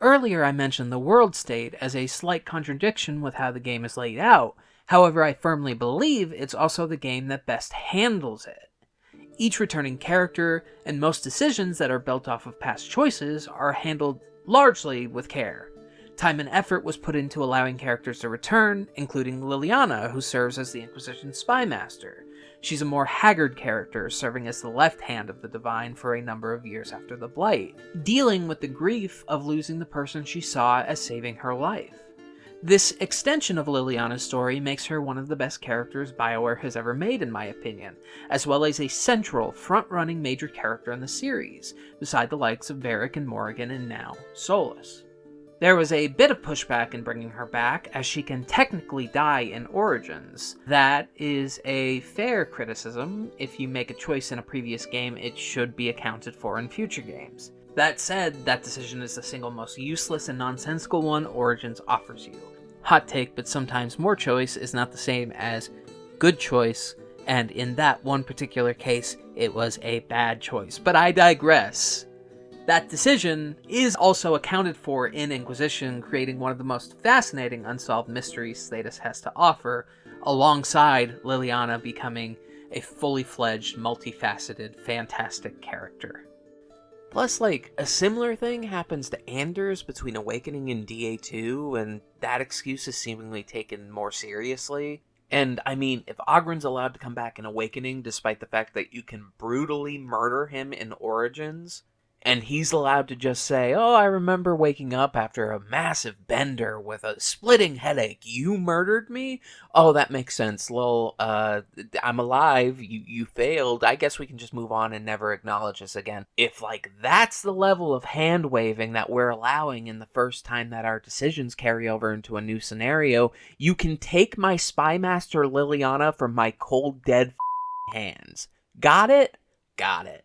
Earlier I mentioned the world state as a slight contradiction with how the game is laid out. However, I firmly believe it's also the game that best handles it. Each returning character and most decisions that are built off of past choices are handled largely with care. Time and effort was put into allowing characters to return, including Leliana, who serves as the Inquisition spy master. She's a more haggard character, serving as the left hand of the Divine for a number of years after the Blight, dealing with the grief of losing the person she saw as saving her life. This extension of Liliana's story makes her one of the best characters BioWare has ever made, in my opinion, as well as a central, front-running major character in the series, beside the likes of Varric and Morrigan and now Solus. There was a bit of pushback in bringing her back, as she can technically die in Origins. That is a fair criticism. If you make a choice in a previous game, it should be accounted for in future games. That said, that decision is the single most useless and nonsensical one Origins offers you. Hot take, but sometimes more choice is not the same as good choice, and in that one particular case, it was a bad choice. But I digress. That decision is also accounted for in Inquisition, creating one of the most fascinating unsolved mysteries Thedas has to offer, alongside Liliana becoming a fully fledged, multifaceted, fantastic character. Plus, a similar thing happens to Anders between Awakening and DA2, and that excuse is seemingly taken more seriously. And, I mean, if Ogren's allowed to come back in Awakening, despite the fact that you can brutally murder him in Origins, and he's allowed to just say, oh, I remember waking up after a massive bender with a splitting headache. You murdered me? Oh, that makes sense. Lol, I'm alive. You failed. I guess we can just move on and never acknowledge this again. If, that's the level of hand-waving that we're allowing in the first time that our decisions carry over into a new scenario, you can take my Spy Master Liliana from my cold, dead hands. Got it? Got it.